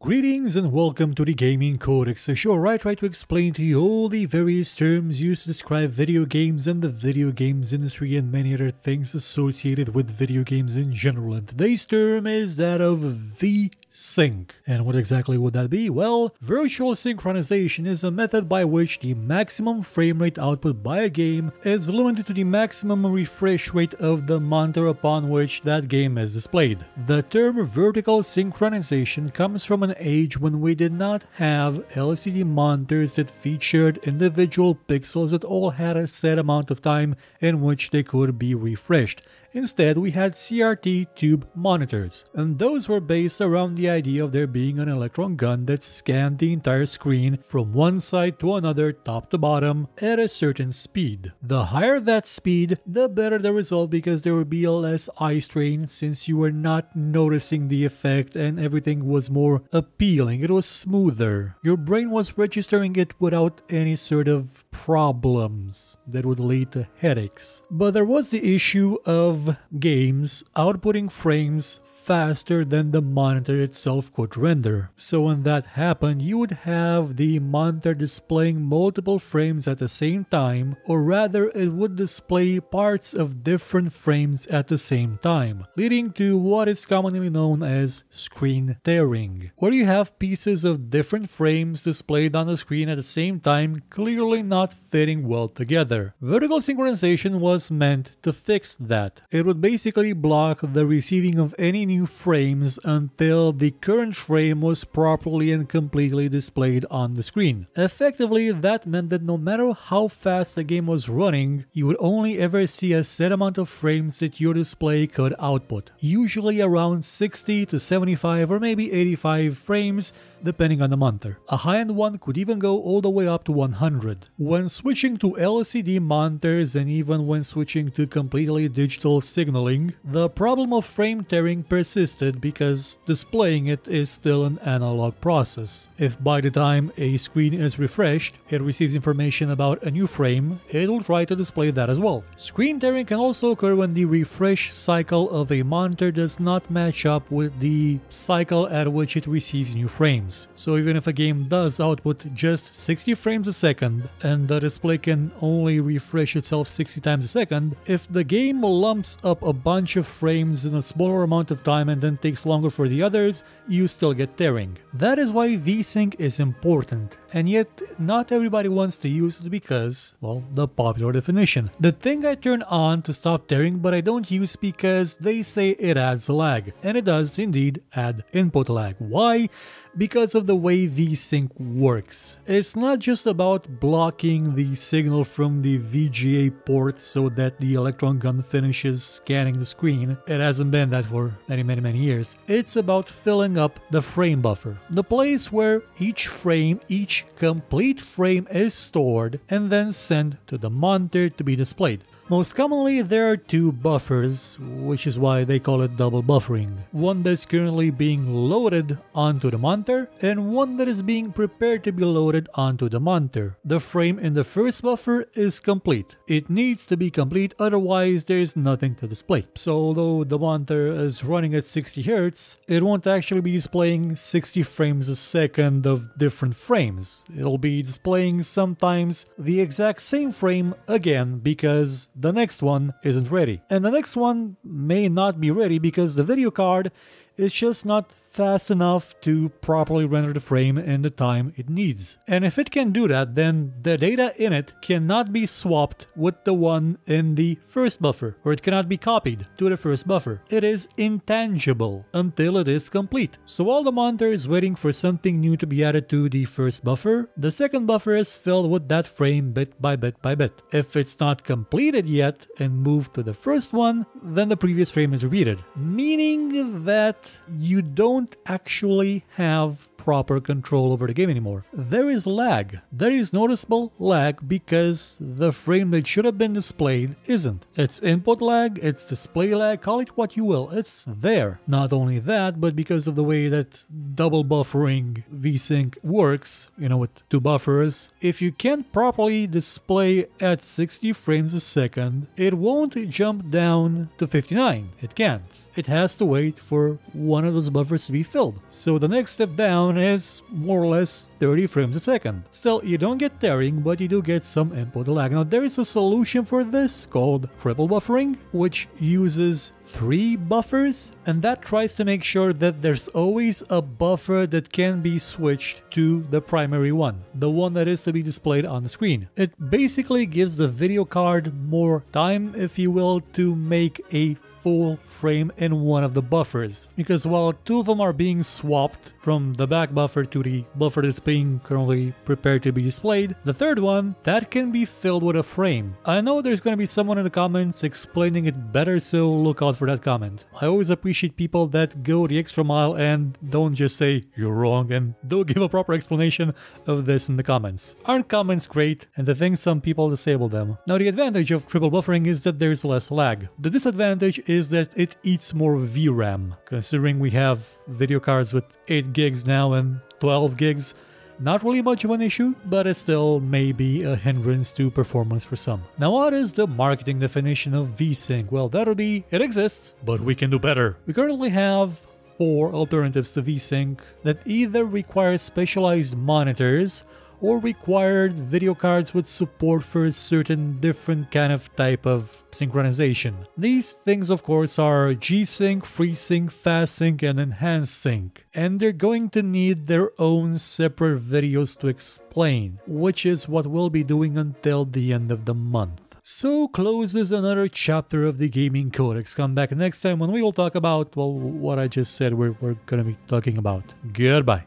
Greetings and welcome to the Gaming Codex, a show where I try to explain to you all the various terms used to describe video games and the video games industry and many other things associated with video games in general. And today's term is that of VSync. And what exactly would that be? Well, virtual synchronization is a method by which the maximum frame rate output by a game is limited to the maximum refresh rate of the monitor upon which that game is displayed. The term vertical synchronization comes from an age when we did not have LCD monitors that featured individual pixels that all had a set amount of time in which they could be refreshed. Instead, we had CRT tube monitors, and those were based around the idea of there being an electron gun that scanned the entire screen from one side to another, top to bottom, at a certain speed. The higher that speed, the better the result, because there would be less eye strain since you were not noticing the effect and everything was more appealing. It was smoother. Your brain was registering it without any sort of problems that would lead to headaches. But there was the issue of games outputting frames faster than the monitor itself could render. So when that happened, you would have the monitor displaying multiple frames at the same time, or rather it would display parts of different frames at the same time, leading to what is commonly known as screen tearing, where you have pieces of different frames displayed on the screen at the same time, clearly not fitting well together. Vertical synchronization was meant to fix that. It would basically block the receiving of any new frames until the current frame was properly and completely displayed on the screen. Effectively, that meant that no matter how fast the game was running, you would only ever see a set amount of frames that your display could output, usually around 60 to 75 or maybe 85 frames depending on the monitor. A high-end one could even go all the way up to 100. When switching to LCD monitors and even when switching to completely digital signaling, the problem of frame tearing persisted because displaying it is still an analog process. If by the time a screen is refreshed, it receives information about a new frame, it will try to display that as well. Screen tearing can also occur when the refresh cycle of a monitor does not match up with the cycle at which it receives new frames. So even if a game does output just 60 frames a second and the display can only refresh itself 60 times a second, if the game lumps up a bunch of frames in a smaller amount of time and then takes longer for the others, you still get tearing. That is why VSync is important, and yet not everybody wants to use it because, well, the popular definition. The thing I turn on to stop tearing but I don't use because they say it adds lag, and it does indeed add input lag. Why? Because of the way VSync works. It's not just about blocking the signal from the VGA port so that the electron gun finishes scanning the screen. It hasn't been that for many years. It's about filling up the frame buffer, the place where each complete frame is stored and then sent to the monitor to be displayed. Most commonly, there are two buffers, which is why they call it double buffering. One that's currently being loaded onto the monitor, and one that is being prepared to be loaded onto the monitor. The frame in the first buffer is complete. It needs to be complete, otherwise there is nothing to display. So although the monitor is running at 60 Hz, it won't actually be displaying 60 frames a second of different frames. It'll be displaying sometimes the exact same frame again because the next one isn't ready. And the next one may not be ready because the video card is just not fast enough to properly render the frame in the time it needs. And if it can do that, then the data in it cannot be swapped with the one in the first buffer, or it cannot be copied to the first buffer. It is intangible until it is complete. So while the monitor is waiting for something new to be added to the first buffer, the second buffer is filled with that frame bit by bit by bit. If it's not completed yet and moved to the first one, then the previous frame is repeated, meaning that you don't actually have proper control over the game anymore. There is lag. There is noticeable lag because the frame that should have been displayed isn't. It's input lag, it's display lag, call it what you will, it's there. Not only that, but because of the way that double buffering VSync works, with two buffers, if you can't properly display at 60 frames a second, it won't jump down to 59. It can't. it has to wait for one of those buffers to be filled. So the next step down is more or less 30 frames a second. Still, you don't get tearing, but you do get some input lag. Now, there is a solution for this called triple buffering, which uses 3 buffers, and that tries to make sure that there's always a buffer that can be switched to the primary one, the one that is to be displayed on the screen. It basically gives the video card more time, if you will, to make a full frame in one of the buffers, because while 2 of them are being swapped from the back buffer to the buffer that's being currently prepared to be displayed, the third one, that can be filled with a frame. I know there's going to be someone in the comments explaining it better, so look out for that comment. I always appreciate people that go the extra mile and don't just say you're wrong and don't give a proper explanation of this in the comments. Aren't comments great? And I think some people disable them. Now, the advantage of triple buffering is that there's less lag. The disadvantage is that it eats more VRAM. Considering we have video cards with 8 gigs now and 12 gigs, not really much of an issue, but it still may be a hindrance to performance for some. Now, what is the marketing definition of VSync? Well, that'll be, it exists, but we can do better. We currently have 4 alternatives to VSync that either require specialized monitors or required video cards with support for a certain different kind of type of synchronization. These things, of course, are G-Sync, FreeSync, FastSync, and Enhanced Sync. And they're going to need their own separate videos to explain, which is what we'll be doing until the end of the month. So closes another chapter of the Gaming Codex. Come back next time when we will talk about, well, what I just said we're gonna be talking about. Goodbye.